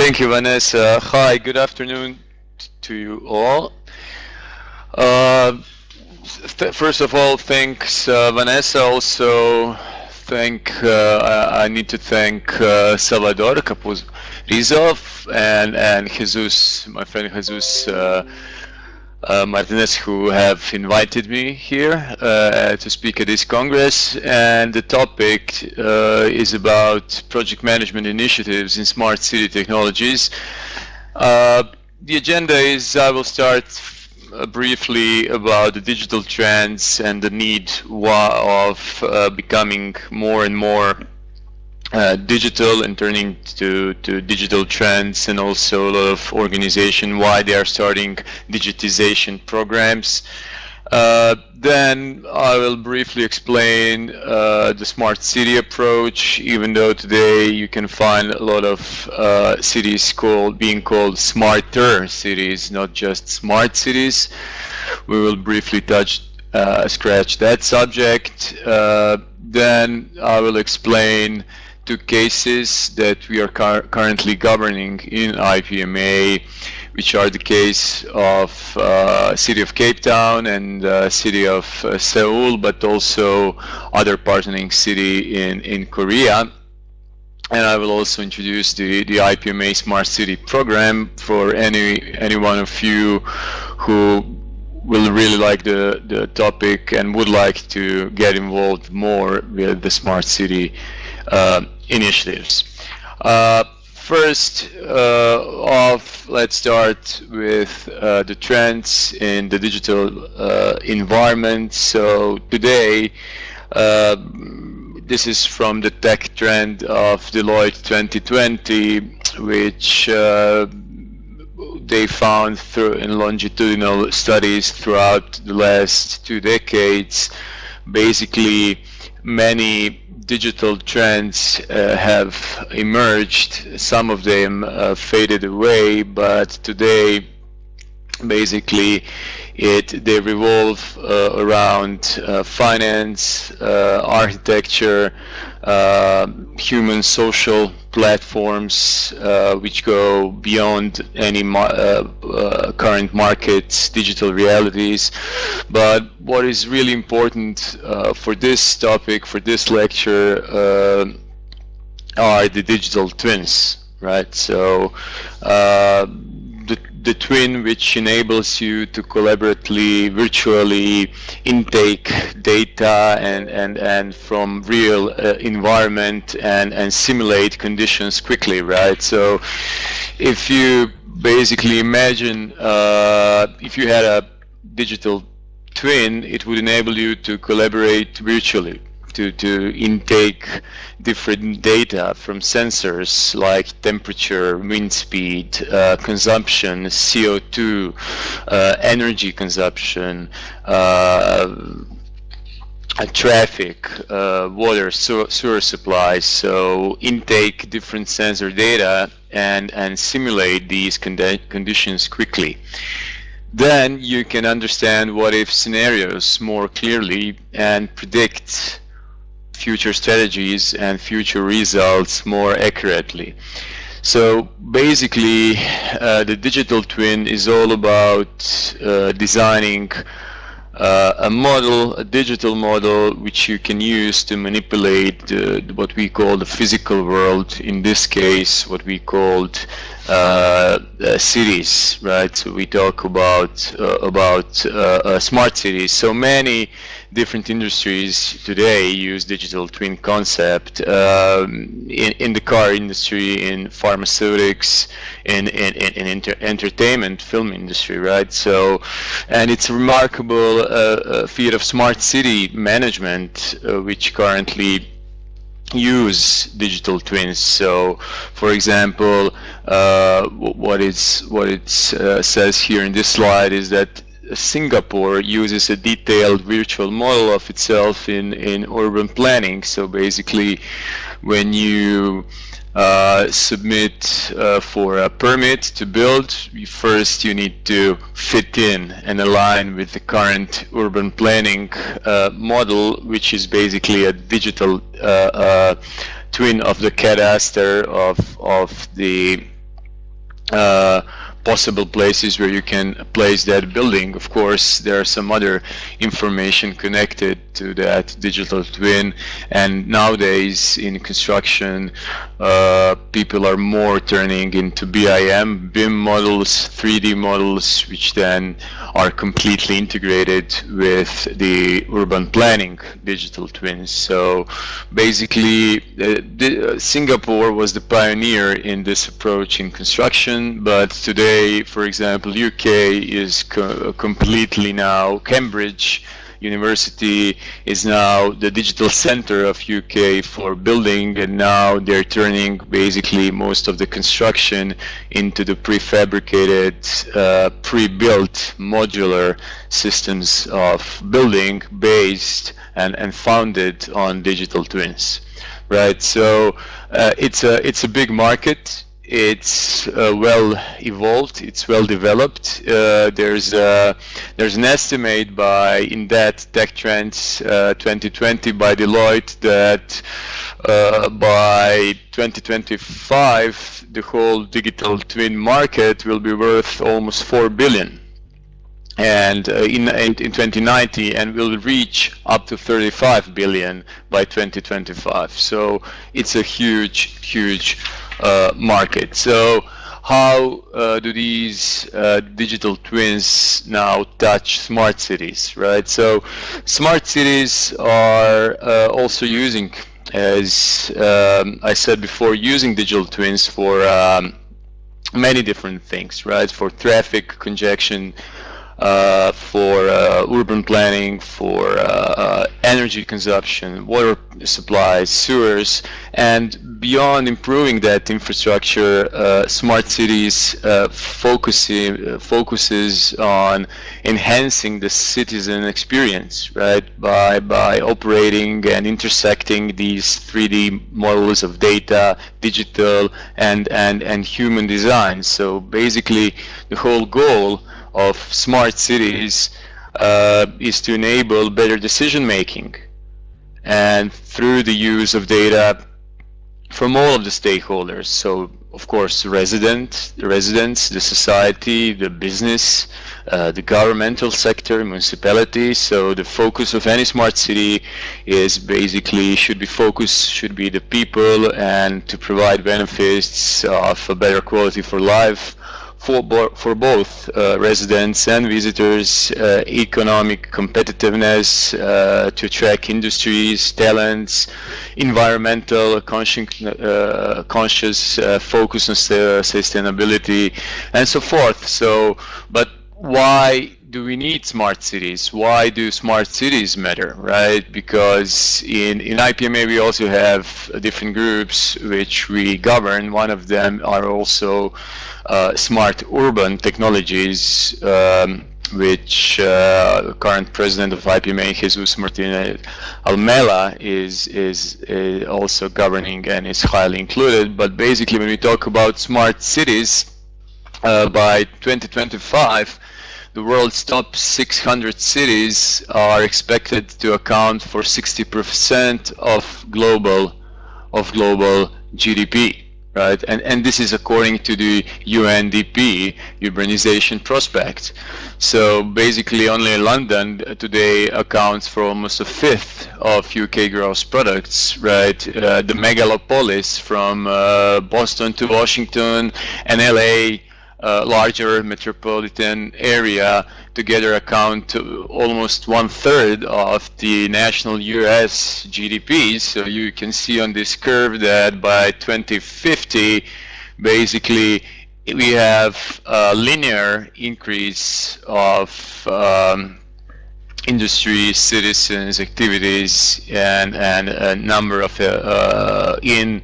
Thank you, Vanessa. Hi, good afternoon to you all. Uh, First of all, thanks, Vanessa. Also, I need to thank Salvador Capuz-Rizov and Jesus, my friend Jesus Martinez, who have invited me here to speak at this Congress. And the topic is about project management initiatives in smart city technologies. The agenda is I will start briefly about the digital trends and the need of becoming more and more digital and turning to digital trends, and also a lot of organization why they are starting digitization programs. Then I will briefly explain the smart city approach, even though today you can find a lot of cities being called smarter cities, not just smart cities. We will briefly scratch that subject. Then I will explain two cases that we are currently governing in IPMA, which are the case of City of Cape Town and City of Seoul, but also other partnering city in Korea. And I will also introduce the IPMA Smart City program for any one of you who will really like the topic and would like to get involved more with the smart city initiatives. First off, let's start with the trends in the digital environment. So today, this is from the tech trend of Deloitte 2020, which they found in longitudinal studies throughout the last 2 decades. Basically, many digital trends have emerged. Some of them faded away, but today basically they revolve around finance, architecture, human social platforms, which go beyond any current markets, digital realities. But what is really important for this topic, for this lecture, are the digital twins, right? So the twin which enables you to collaboratively, virtually intake data and from real environment and simulate conditions quickly, right? So if you basically imagine if you had a digital twin, it would enable you to collaborate virtually, to intake different data from sensors like temperature, wind speed, consumption, CO2, energy consumption, traffic, water, sewer supplies. So intake different sensor data and simulate these conditions quickly. Then you can understand what if scenarios more clearly and predict future strategies and future results more accurately. So basically, the digital twin is all about designing a digital model which you can use to manipulate what we call the physical world. In this case, what we called cities, right? So we talk about smart cities. So many different industries today use digital twin concept in the car industry, in pharmaceutics, in entertainment, film industry, right? So, and it's a remarkable feat of smart city management, which currently use digital twins. So, for example, what it says here in this slide is that Singapore uses a detailed virtual model of itself in urban planning. So basically, when you submit for a permit to build, first you need to fit in and align with the current urban planning model, which is basically a digital twin of the cadastre of the possible places where you can place that building. Of course, there are some other information connected to that digital twin, and nowadays in construction, people are more turning into BIM models, 3D models, which then are completely integrated with the urban planning digital twins. So basically, Singapore was the pioneer in this approach in construction, but today, for example, UK is completely now, Cambridge University is now the digital center of UK for building, and now they're turning basically most of the construction into the prefabricated, pre-built modular systems of building based and founded on digital twins, right? So it's a big market. It's well evolved. It's well developed. There's an estimate in that Tech Trends 2020 by Deloitte that by 2025 the whole digital twin market will be worth almost 4 billion. And in 2090, and will reach up to 35 billion by 2025. So it's a huge market. So how do these digital twins now touch smart cities, right? So smart cities are also using, as I said before, using digital twins for many different things, right? For traffic congestion, for urban planning, for energy consumption, water supplies, sewers, and beyond improving that infrastructure, smart cities focuses on enhancing the citizen experience, right? By operating and intersecting these 3D models of data, digital and human design. So basically, the whole goal of smart cities is to enable better decision making, and through the use of data from all of the stakeholders. So of course the residents, the society, the business, the governmental sector, municipality. So the focus of any smart city is basically should be the people, and to provide benefits of a better quality for life for both residents and visitors, economic competitiveness, to attract industries, talents, environmental conscious focus on sustainability, and so forth. So, but why do we need smart cities? Why do smart cities matter, right? Because in IPMA we also have different groups which we govern. One of them are also smart urban technologies, which current president of IPMA, Jesus Martinez Almela, is also governing and is highly included. But basically, when we talk about smart cities, by 2025, the world's top 600 cities are expected to account for 60% of global GDP. Right, and this is according to the UNDP urbanization prospect. So basically, only London today accounts for almost a fifth of UK gross products. Right, the megalopolis from Boston to Washington and LA, larger metropolitan area, together account to almost 1/3 of the national US GDP. So you can see on this curve that by 2050, basically, we have a linear increase of industry, citizens, activities, and a number of in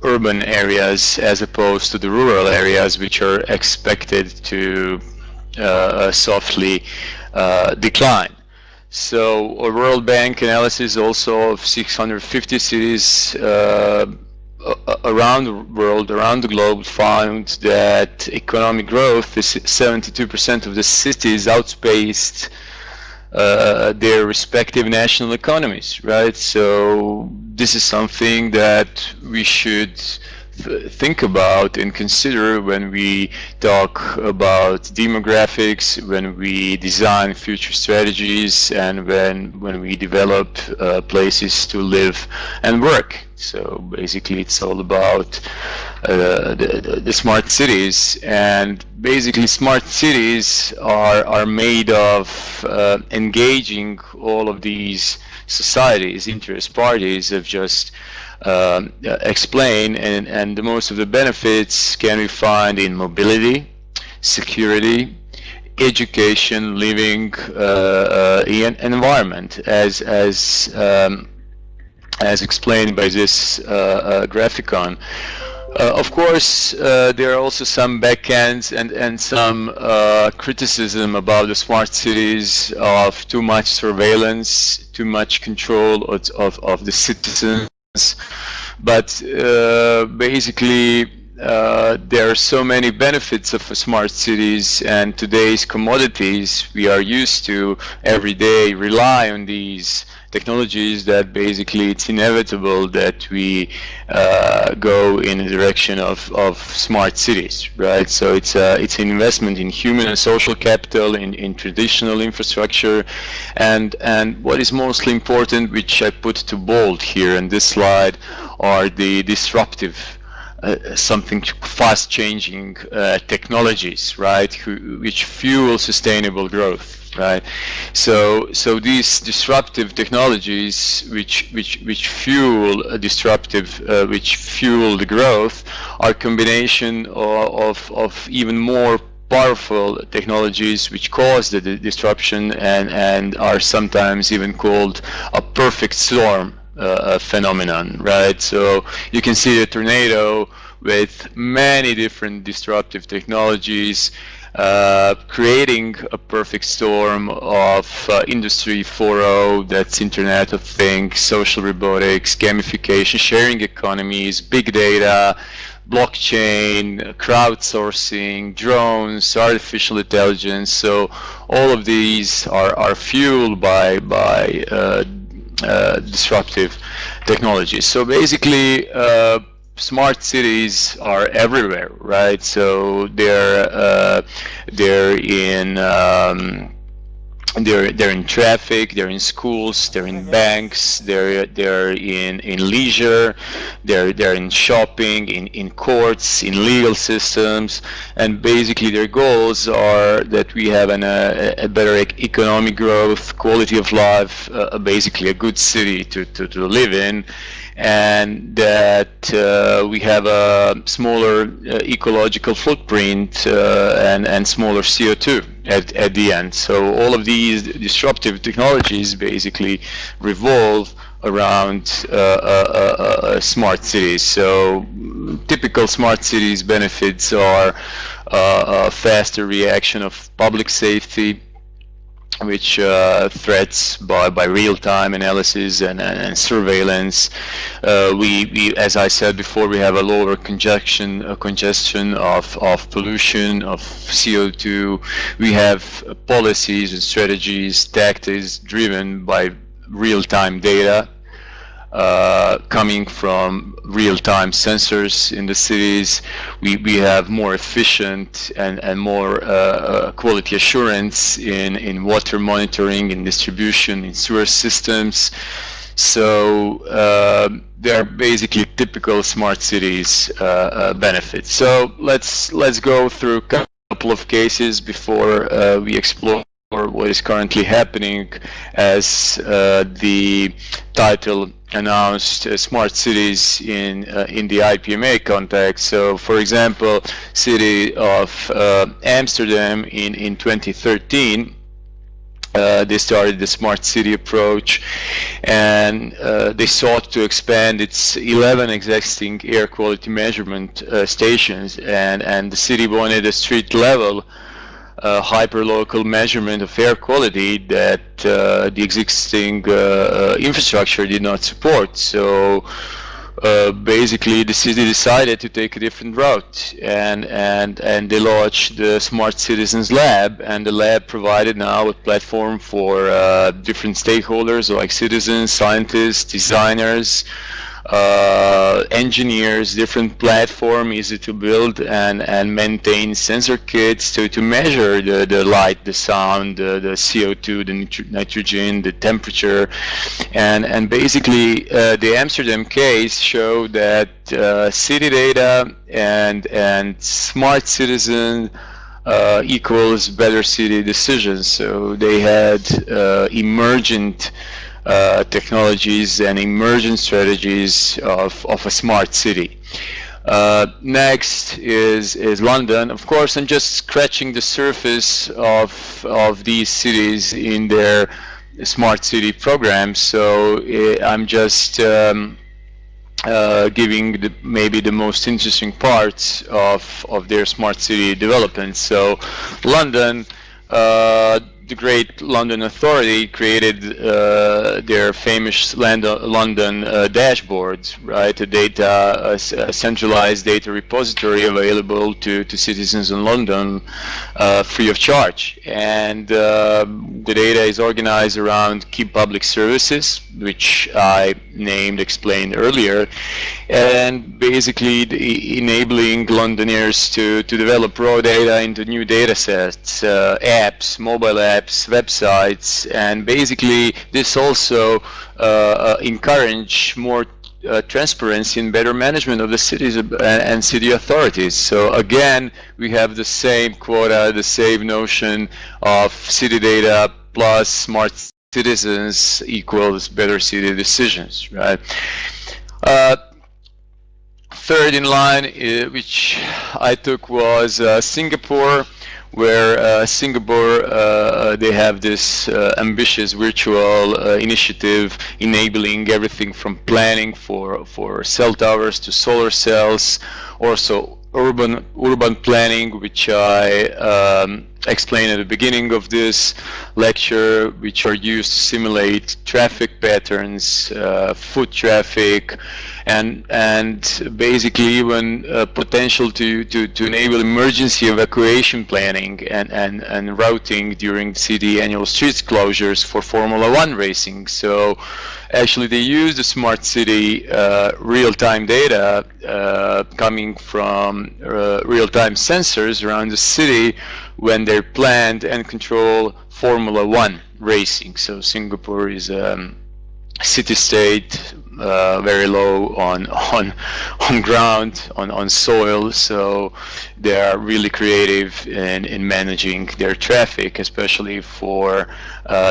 urban areas as opposed to the rural areas, which are expected to softly decline. So a World Bank analysis also of 650 cities around the world, around the globe, found that economic growth is 72% of the cities outpaced their respective national economies, right? So this is something that we should think about and consider when we talk about demographics, when we design future strategies, and when we develop places to live and work. So basically it's all about the smart cities, and basically smart cities are made of engaging all of these societies, interest parties have just explained, and the most of the benefits can be found in mobility, security, education, living, environment, as explained by this graphicon. Of course, there are also some backends and some criticism about the smart cities of too much surveillance, too much control of the citizens. But basically, there are so many benefits of smart cities, and today's commodities we are used to every day rely on these technologies, that basically it's inevitable that we go in the direction of smart cities, right? So it's an investment in human and social capital, in traditional infrastructure, and what is mostly important, which I put to bold here in this slide, are the disruptive something fast changing technologies, right, which fuel sustainable growth, right? So these disruptive technologies which fuel which fuel the growth are a combination of even more powerful technologies which cause the disruption, and are sometimes even called a perfect storm phenomenon, right? So you can see a tornado with many different disruptive technologies creating a perfect storm of Industry 4.0, that's Internet of Things, social robotics, gamification, sharing economies, big data, blockchain, crowdsourcing, drones, artificial intelligence. So all of these are fueled by disruptive technologies. So basically, smart cities are everywhere, right? So they're in traffic, they're in schools, they're in banks, they're in leisure, they're in shopping, in courts, in legal systems, and basically their goals are that we have a better economic growth, quality of life, basically a good city to live in, and that we have a smaller ecological footprint and smaller CO2 at the end. So all of these disruptive technologies basically revolve around smart cities. So typical smart cities benefits are a faster reaction of public safety, which threats by real-time analysis and surveillance. We, as I said before, we have a lower congestion of pollution, of CO2. We have policies and strategies, tactics driven by real-time data, coming from real-time sensors in the cities. We have more efficient and more quality assurance in water monitoring, in distribution, in sewer systems. So they're basically typical smart cities benefits. So let's go through a couple of cases before we explore what is currently happening, as the title announced, smart cities in the IPMA context. So for example, city of Amsterdam in 2013, they started the smart city approach, and they sought to expand its 11 existing air quality measurement stations, and the city wanted a street level hyper-local measurement of air quality that the existing infrastructure did not support. So basically the city decided to take a different route, and they launched the Smart Citizens Lab, and the lab provided now a platform for different stakeholders like citizens, scientists, designers, engineers, different platform, easy to build and maintain sensor kits to measure the light, the sound, the CO2, the nitrogen, the temperature, and basically the Amsterdam case showed that city data and smart citizen equals better city decisions. So they had emergent technologies and emergent strategies of a smart city. Next is London. Of course, I'm just scratching the surface of these cities in their smart city programs. So I'm just giving maybe the most interesting parts of their smart city development. So London, the great London Authority created their famous London dashboards, right? A centralized data repository available to citizens in London free of charge. And the data is organized around key public services, which I explained earlier, and basically enabling Londoners to develop raw data into new data sets, apps, mobile apps, websites, and basically this also encourage more transparency and better management of the cities and city authorities. So again, we have the same quota, the same notion of city data plus smart citizens equals better city decisions, right? Third in line, which I took, was Singapore, where Singapore, they have this ambitious virtual initiative enabling everything from planning for cell towers to solar cells, also urban planning, which I explained at the beginning of this lecture, which are used to simulate traffic patterns, foot traffic, and basically even potential to enable emergency evacuation planning and routing during city annual streets closures for Formula One racing. So actually they use the smart city real-time data coming from real-time sensors around the city when they're planned and control Formula One racing. So Singapore is city-state, very low on ground, on soil, so they are really creative in managing their traffic, especially for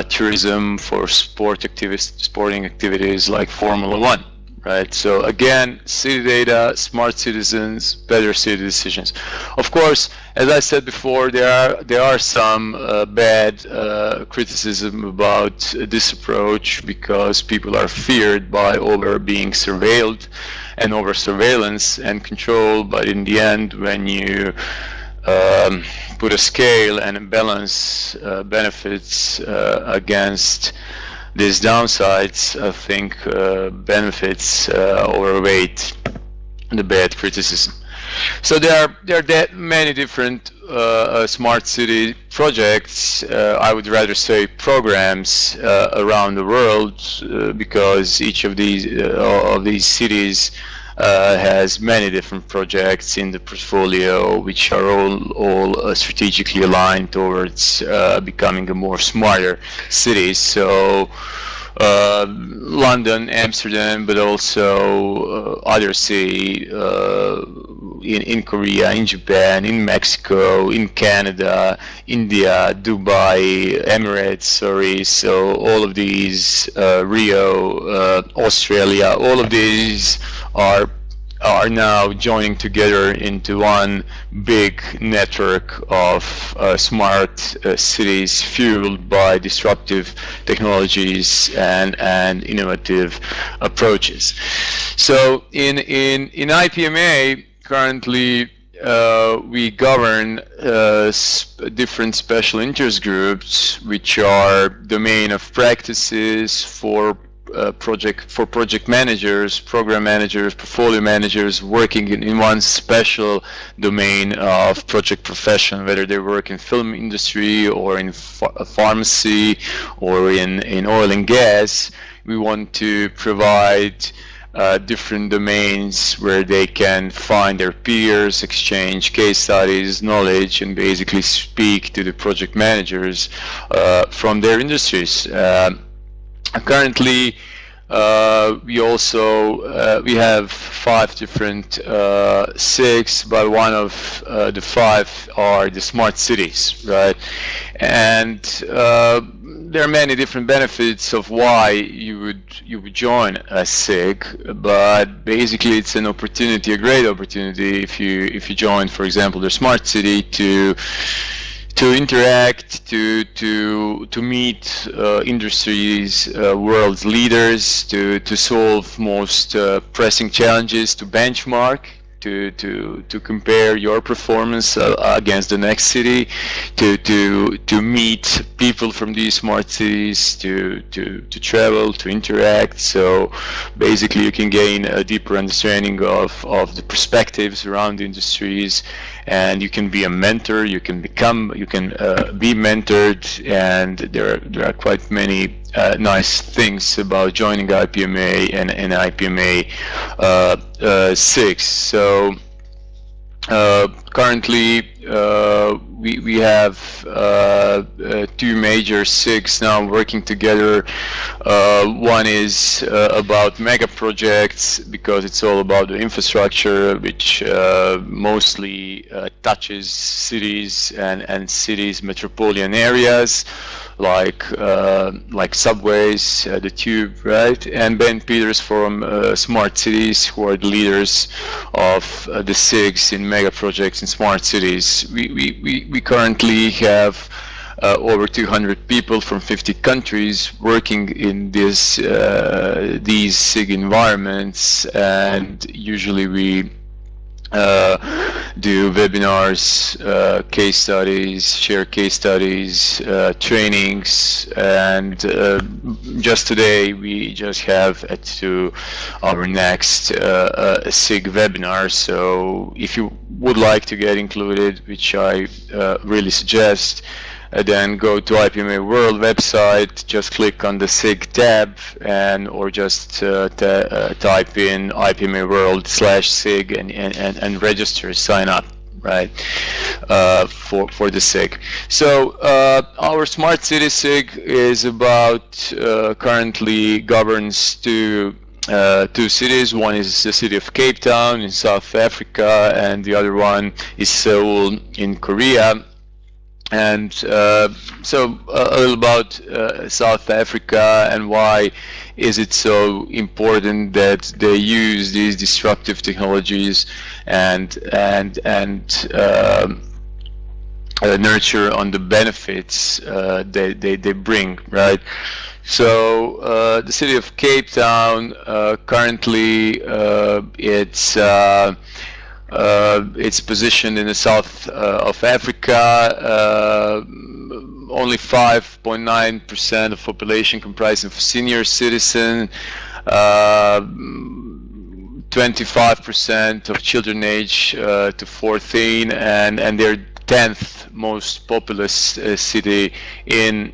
tourism, for sporting activities like Formula One. Right. So again, city data, smart citizens, better city decisions. Of course, as I said before, there are some bad criticism about this approach because people are feared by over being surveilled and over surveillance and control. But in the end, when you put a scale and balance benefits against these downsides, I think benefits overweight the bad criticism. So there are many different smart city projects, I would rather say programs around the world, because each of these cities has many different projects in the portfolio, which are all strategically aligned towards becoming a more smarter city. So London, Amsterdam, but also other cities in Korea, in Japan, in Mexico, in Canada, India, Dubai, Emirates, sorry. So all of these, Rio, Australia, all of these are now joining together into one big network of smart cities fueled by disruptive technologies and innovative approaches. So in IPMA currently we govern different special interest groups, which are domain of practices for project managers, program managers, portfolio managers working in one special domain of project profession, whether they work in film industry or in pharmacy or in oil and gas. We want to provide different domains where they can find their peers, exchange case studies, knowledge, and basically speak to the project managers from their industries. Currently, we have 5 different SIGs, but one of the 5 are the smart cities, right? And there are many different benefits of why you would join a SIG, but basically it's an opportunity, a great opportunity, if you join, for example, the smart city, to interact, to meet industries, world's leaders, to solve most pressing challenges, to benchmark, to compare your performance against the next city, to meet people from these smart cities, to travel, to interact. So basically you can gain a deeper understanding of the perspectives around the industries, and you can be a mentor, you can be mentored, and there are quite many nice things about joining IPMA and IPMA 6. So currently we have 2 major SIGs now working together. One is about mega projects, because it's all about the infrastructure, which mostly touches cities and cities' metropolitan areas, like subways, the tube, right? And Ben Peters from Smart Cities, who are the leaders of the SIGs in mega projects in smart cities. We currently have over 200 people from 50 countries working in these SIG environments, and usually we do webinars, case studies, share case studies, trainings, and just today we just have to our next SIG webinar. So if you would like to get included, which I really suggest, then go to IPMA World website, just click on the SIG tab, or just type in IPMA World/SIG and register, sign up, right, for the SIG. So our Smart City SIG is about, currently governs two cities. One is the city of Cape Town in South Africa, and the other one is Seoul in Korea. And so a little about South Africa, and why is it so important that they use these disruptive technologies and nurture on the benefits they bring, right? So the city of Cape Town, currently it's positioned in the south of Africa. Only 5.9% of population comprising of senior citizen, 25% of children aged to 14, and they're 10th most populous city in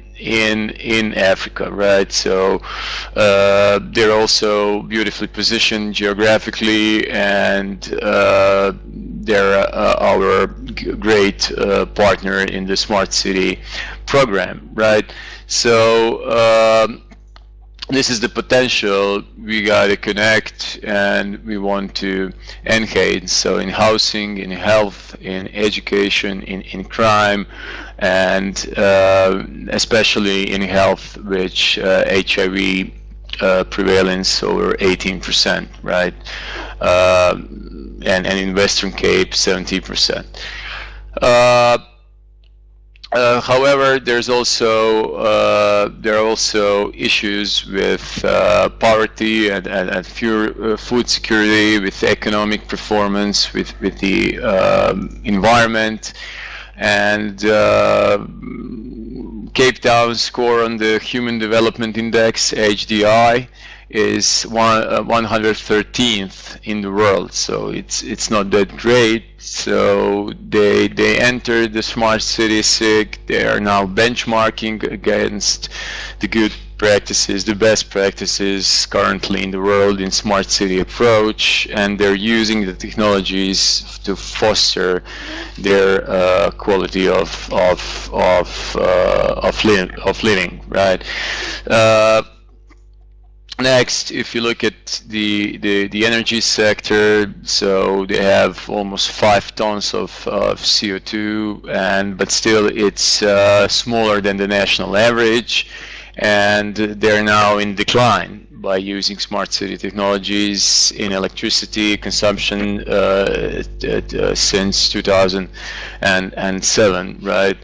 Africa, right? So they're also beautifully positioned geographically, and they're our great partner in the Smart City program, right? So this is the potential we gotta connect, and we want to enhance. So in housing, in health, in education, in crime, and especially in health, which HIV prevalence over 18%, right? And in Western Cape, 70%. However, there are also issues with poverty and food security, with economic performance, with the environment, and Cape Town's score on the Human Development Index (HDI) is 113th in the world, so it's not that great. So they entered the Smart City SIG. They are now benchmarking against the good practices, the best practices currently in the world in smart city approach, and they're using the technologies to foster their quality of living, right? Next, if you look at the energy sector, so they have almost 5 tons of CO2, but still it's smaller than the national average, and they're now in decline by using smart city technologies in electricity consumption since 2007, right?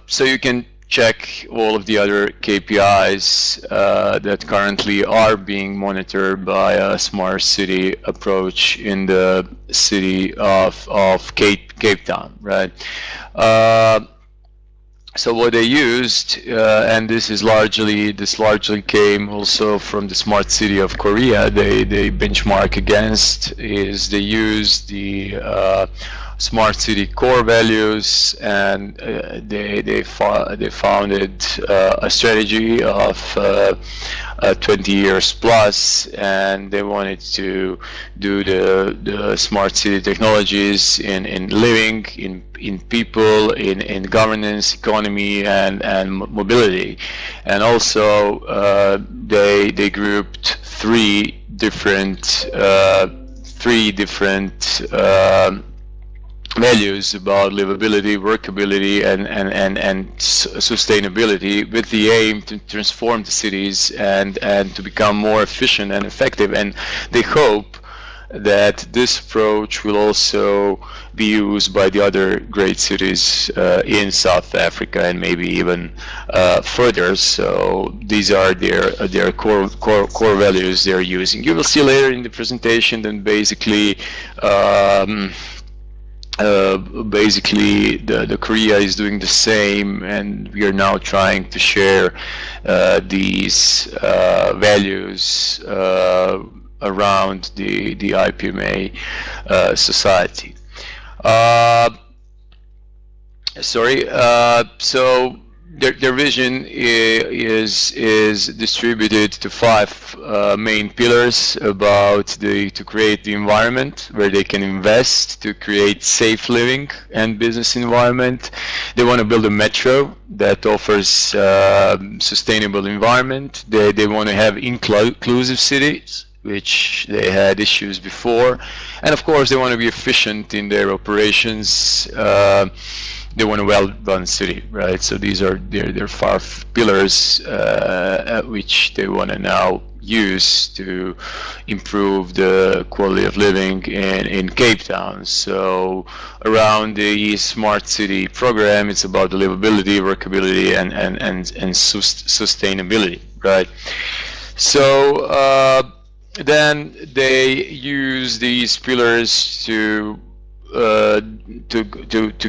So you can check all of the other KPIs that currently are being monitored by a smart city approach in the city of Cape Town, right? So what they used, and this largely came also from the smart city of Korea. They benchmark against is they used the smart city core values, and they founded a strategy of 20 years plus, and they wanted to do the smart city technologies in living, in people, in governance, economy, and mobility. And also they grouped three different values about livability, workability, and sustainability, with the aim to transform the cities and to become more efficient and effective. And they hope that this approach will also be used by the other great cities in South Africa and maybe even further. So these are their core values they're using. You will see later in the presentation that basically the Korea is doing the same, and we are now trying to share these values around the IPMA society. So their vision is distributed to 5 main pillars about to create the environment where they can invest to create safe living and business environment. They want to build a metro that offers sustainable environment. They want to have inclusive cities, which they had issues before, and of course they want to be efficient in their operations. They want a well-run city, right? So these are their 5 pillars which they want to now use to improve the quality of living in Cape Town. So around the smart city program, it's about the livability, workability, and sustainability, right? So then they use these pillars to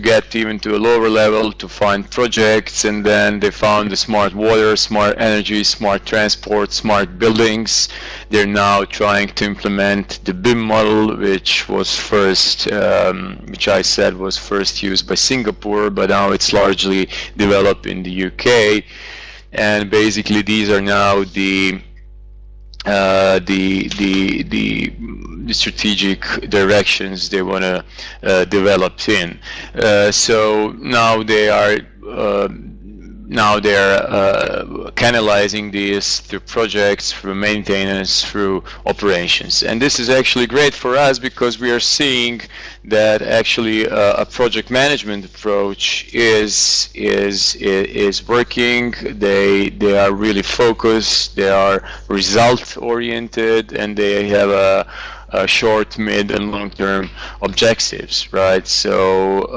get even to a lower level, to find projects, and then they found the smart water, smart energy, smart transport, smart buildings. They're now trying to implement the BIM model, which was first, which I said was first used by Singapore, but now it's largely developed in the UK. And basically these are now the strategic directions they want to develop in. So now they're canalizing this through projects, through maintenance, through operations. And this is actually great for us because we are seeing that actually a project management approach is working. They are really focused, they are result oriented, and they have a short, mid, and long-term objectives, right? So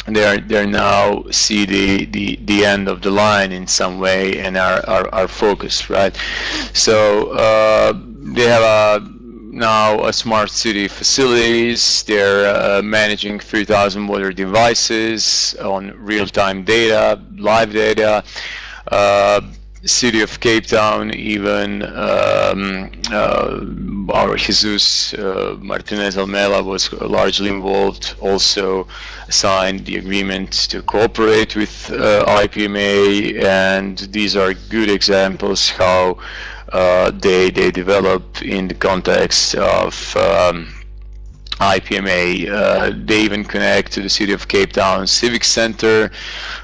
they're now see the end of the line in some way and are focused, right? So they have now a smart city facilities. They're managing 3,000 water devices on real-time data, live data. city of Cape Town, even our Jesus Martinez Almela was largely involved, also signed the agreement to cooperate with IPMA, and these are good examples how they develop in the context of IPMA. They even connect to the city of Cape Town Civic Center,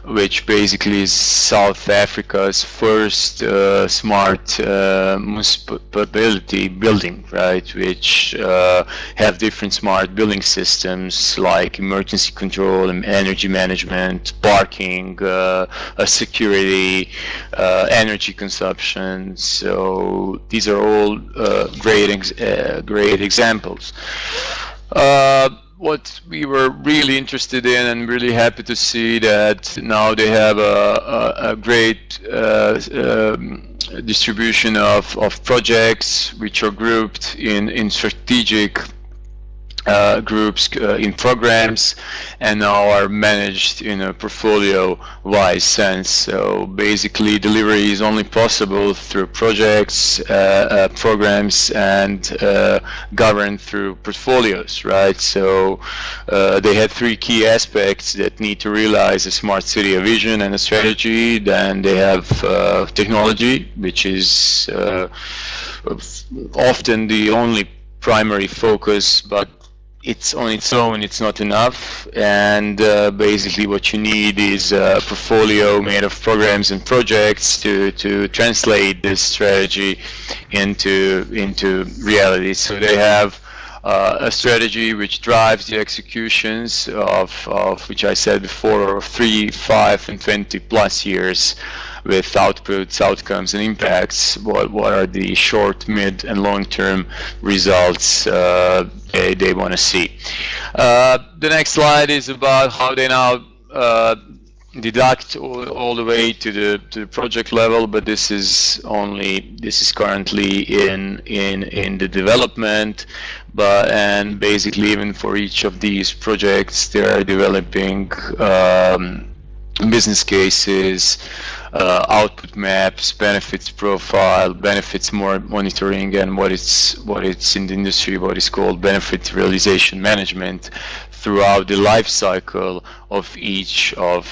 which basically is South Africa's first smart municipality building, right? Which have different smart building systems like emergency control and energy management, parking, security, energy energy consumption. So these are all great examples. What we were really interested in and really happy to see that now they have a great distribution of projects which are grouped in strategic groups, in programs, and now are managed in a portfolio-wise sense. So basically delivery is only possible through projects, programs, and governed through portfolios, right? So they had three key aspects that need to realize a smart city, a vision and a strategy. Then they have technology, which is often the only primary focus, but it's on its own, it's not enough, and basically what you need is a portfolio made of programs and projects to translate this strategy into reality. So they have a strategy which drives the executions of which I said before, of 3, 5, and 20 plus years, with outputs, outcomes, and impacts. What are the short, mid, and long-term results they want to see? The next slide is about how they now deduct all the way to the project level, but this is currently in the development. And basically, even for each of these projects, they are developing business cases, output maps, benefits profile, benefits monitoring, and what it's in the industry what is called benefit realization management throughout the life cycle of each of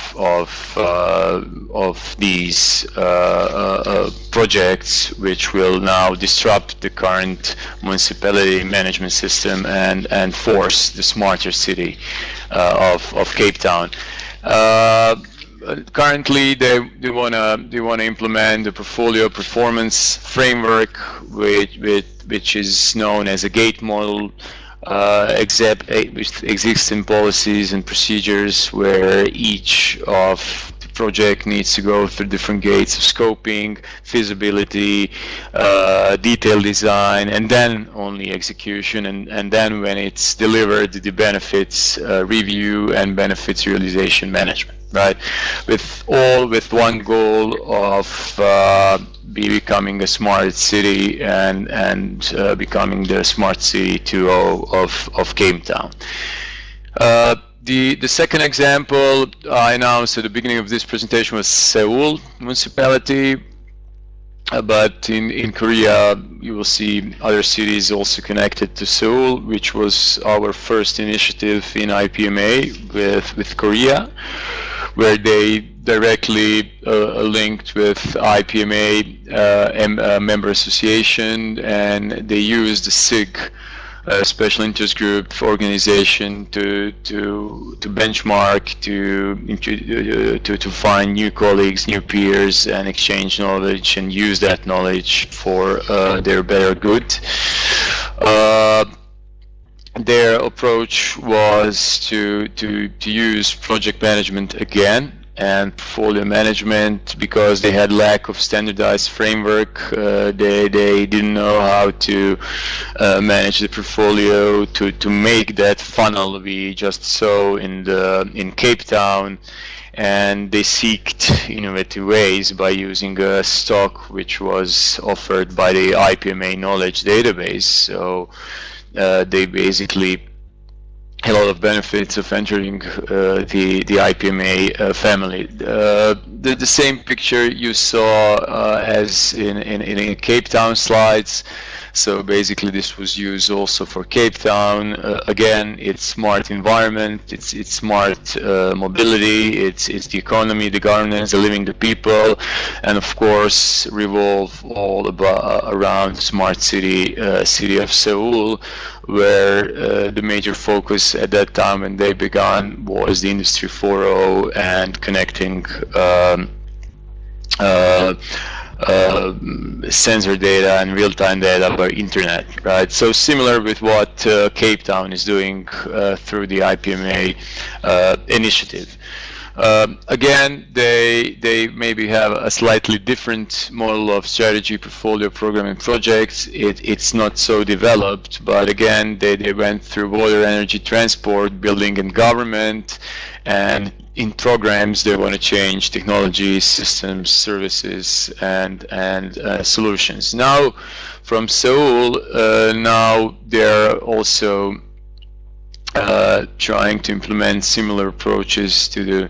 these projects, which will now disrupt the current municipality management system and force the smarter city of Cape Town. Currently, they want to implement the portfolio performance framework, which is known as a GATE model, which exists in policies and procedures, where each of the project needs to go through different gates of scoping, feasibility, detailed design, and then only execution, and then when it's delivered, the benefits review and benefits realization management. Right, with one goal of becoming a smart city and becoming the smart city 2.0 of Cape Town. The second example I announced at the beginning of this presentation was Seoul municipality. But in Korea, you will see other cities also connected to Seoul, which was our first initiative in IPMA with Korea, where they directly linked with IPMA member association, and they used the SIG, special interest group organization, to benchmark, to find new colleagues, new peers, and exchange knowledge and use that knowledge for their better good. Their approach was to use project management again and portfolio management, because they had lack of standardized framework. They didn't know how to manage the portfolio to make that funnel we just saw in Cape Town, and they sought innovative ways by using a stock which was offered by the IPMA knowledge database. So they basically a lot of benefits of entering the IPMA family. The same picture you saw as in Cape Town slides. So basically this was used also for Cape Town. Again, it's smart environment, it's smart mobility, it's the economy, the governance, the living, the people, and of course revolve all around smart city, city of Seoul, where the major focus at that time when they began was the Industry 4.0 and connecting sensor data and real-time data by internet, right? So similar with what Cape Town is doing through the IPMA initiative. Again, they maybe have a slightly different model of strategy, portfolio, program, and projects. It's not so developed, but again, they went through water, energy, transport, building, and government, and in programs they want to change technology, systems, services, and solutions. Now, from Seoul, now they're also trying to implement similar approaches to the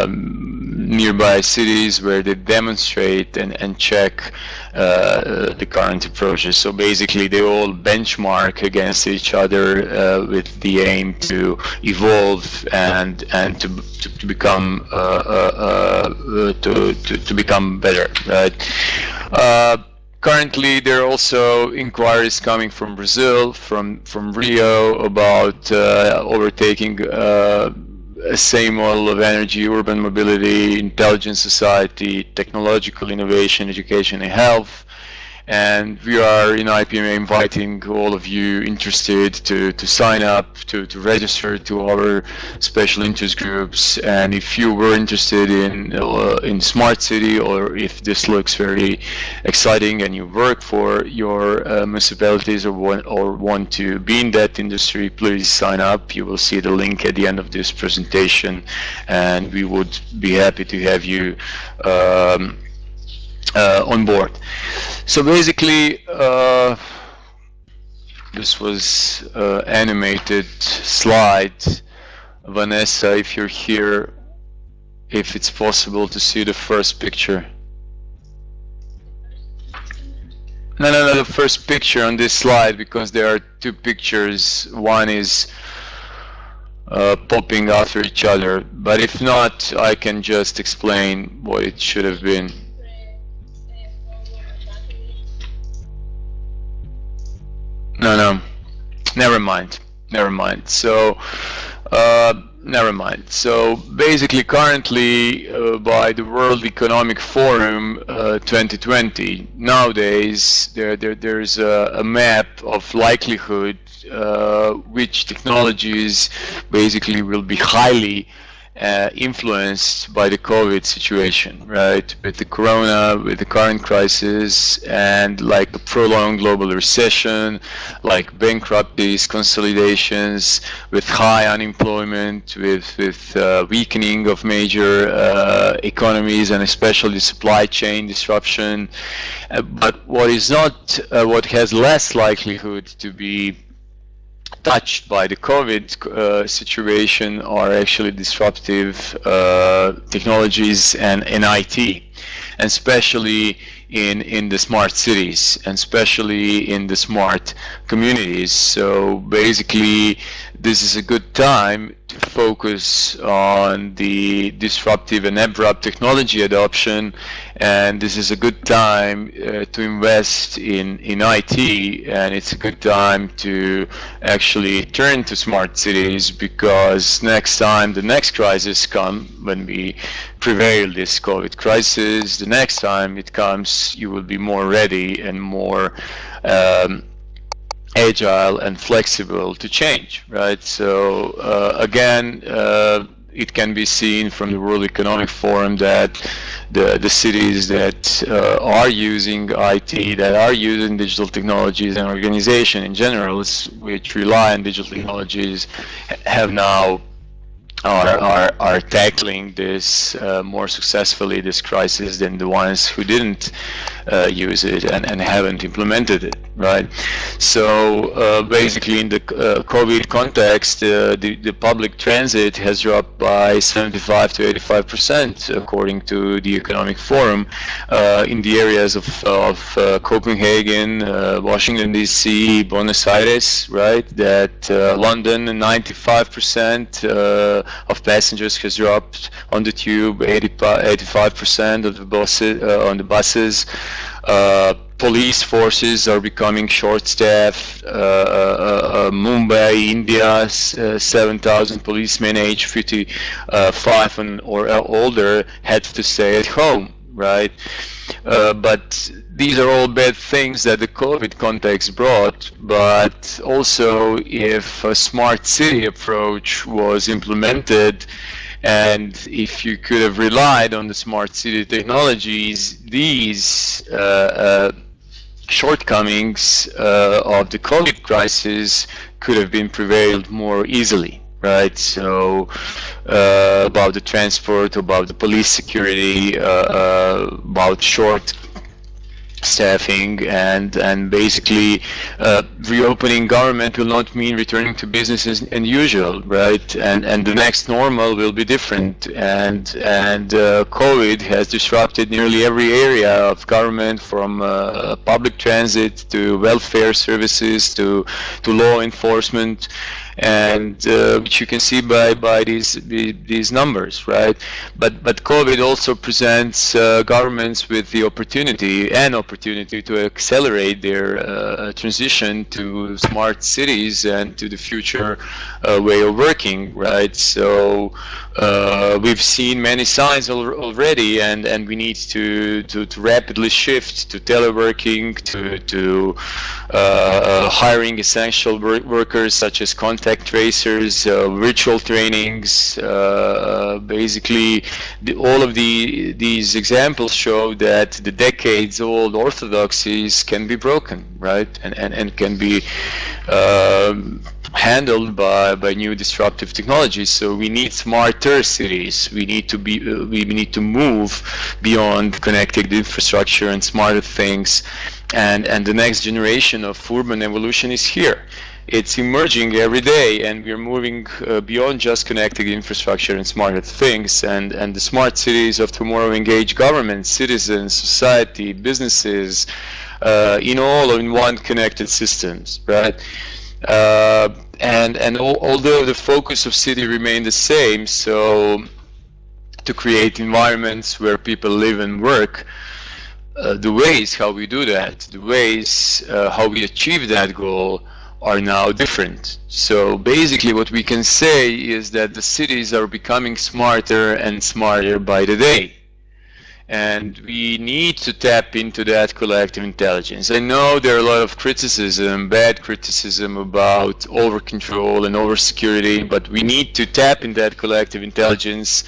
nearby cities, where they demonstrate and check the current approaches. So basically they all benchmark against each other with the aim to evolve and to become to become better, right? Currently, there are also inquiries coming from Brazil, from Rio, about overtaking a same model of energy, urban mobility, intelligent society, technological innovation, education, and health. And we are in IPMA inviting all of you interested to sign up, to register to our special interest groups. And if you were interested in smart city, or if this looks very exciting and you work for your municipalities or want to be in that industry, please sign up. You will see the link at the end of this presentation, and we would be happy to have you on board. So basically, this was animated slide. Vanessa, if you're here, if it's possible to see the first picture. No, the first picture on this slide, because there are two pictures. One is popping after each other, but if not, I can just explain what it should have been. No, never mind. So, never mind. So basically, currently, by the World Economic Forum 2020, nowadays there's a map of likelihood which technologies basically will be highly influenced by the COVID situation, right? With the corona, with the current crisis, and like a prolonged global recession, like bankruptcies, consolidations, with high unemployment, with weakening of major economies, and especially supply chain disruption. But what is not, what has less likelihood to be touched by the COVID situation are actually disruptive technologies and IT, and especially in the smart cities, and especially in the smart communities. So basically, this is a good time to focus on the disruptive and abrupt technology adoption, and this is a good time to invest in IT, and it's a good time to actually turn to smart cities, because next time the next crisis comes, when we prevail this COVID crisis, the next time it comes, you will be more ready and more agile and flexible to change, right? So again, it can be seen from the World Economic Forum that the cities that are using IT, that are using digital technologies, and organization in general, which rely on digital technologies, have now are tackling this more successfully, this crisis, than the ones who didn't use it and haven't implemented it. right? So basically, in the COVID context, the public transit has dropped by 75 to 85%, according to the Economic Forum, in the areas of Copenhagen, Washington D.C., Buenos Aires, right? That London, 95% of passengers has dropped on the tube, 85% of the buses on the buses. Police forces are becoming short-staffed. Mumbai, India, 7,000 policemen aged 55 or older had to stay at home, right? But these are all bad things that the COVID context brought, but also if a smart city approach was implemented, and if you could have relied on the smart city technologies, these shortcomings of the COVID crisis could have been prevailed more easily, right? So about the transport, about the police security, about short staffing, and basically reopening government will not mean returning to business as usual, right? And the next normal will be different, and COVID has disrupted nearly every area of government, from public transit to welfare services to law enforcement, and which you can see by these numbers, right? But COVID also presents governments with the opportunity to accelerate their transition to smart cities and to the future way of working, right? So we've seen many signs already, and we need to rapidly shift to teleworking, to hiring essential workers such as contact tracers, virtual trainings. Basically, all of these examples show that the decades-old orthodoxies can be broken, right? And can be handled by new disruptive technologies. So we need smarter cities. We need to move beyond connected infrastructure and smarter things. And the next generation of urban evolution is here. It's emerging every day, and we're moving beyond just connected infrastructure and smarter things. And the smart cities of tomorrow engage governments, citizens, society, businesses, in one connected systems, right? And although the focus of city remained the same, so to create environments where people live and work, the ways how we do that, the ways how we achieve that goal are now different. So basically what we can say is that the cities are becoming smarter and smarter by the day. And we need to tap into that collective intelligence. I know there are a lot of criticism, bad criticism about over-control and over-security, but we need to tap in that collective intelligence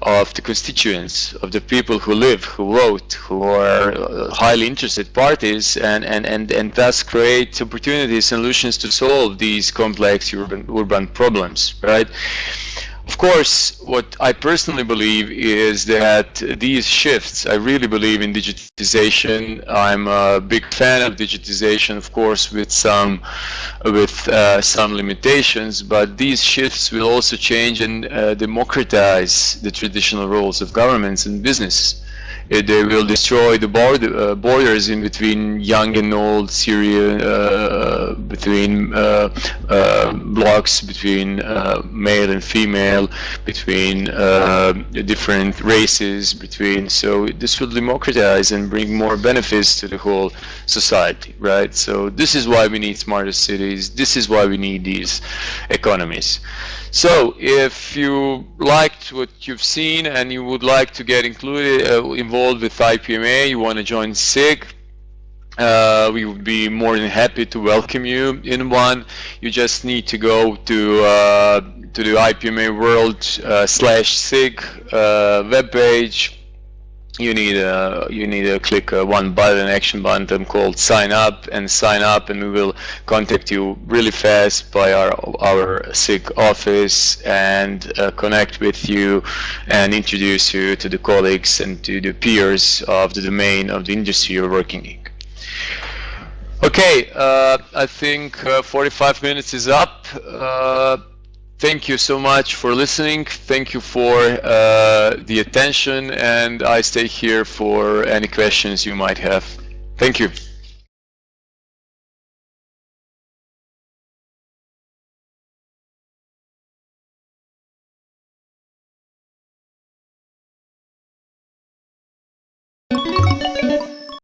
of the constituents, of the people who live, who vote, who are highly interested parties, and thus create opportunities and solutions to solve these complex urban problems, right? Of course, what I personally believe is that these shifts, I really believe in digitization. I'm a big fan of digitization, of course, with some limitations, but these shifts will also change and democratize the traditional roles of governments and business. They will destroy the borders in between young and old Syria, between blocks, between male and female, between different races, so this will democratize and bring more benefits to the whole society, right? So this is why we need smarter cities. This is why we need these economies. So if you liked what you've seen and you would like to get involved with IPMA, you want to join SIG, we would be more than happy to welcome you in one. You just need to go to the IPMA World /SIG webpage. You need to click one button, action button called sign up, and we will contact you really fast by our SIG office and connect with you and introduce you to the colleagues and to the peers of the domain of the industry you're working in. Okay. Okay, I think 45 minutes is up. Thank you so much for listening. Thank you for the attention, and I stay here for any questions you might have. Thank you.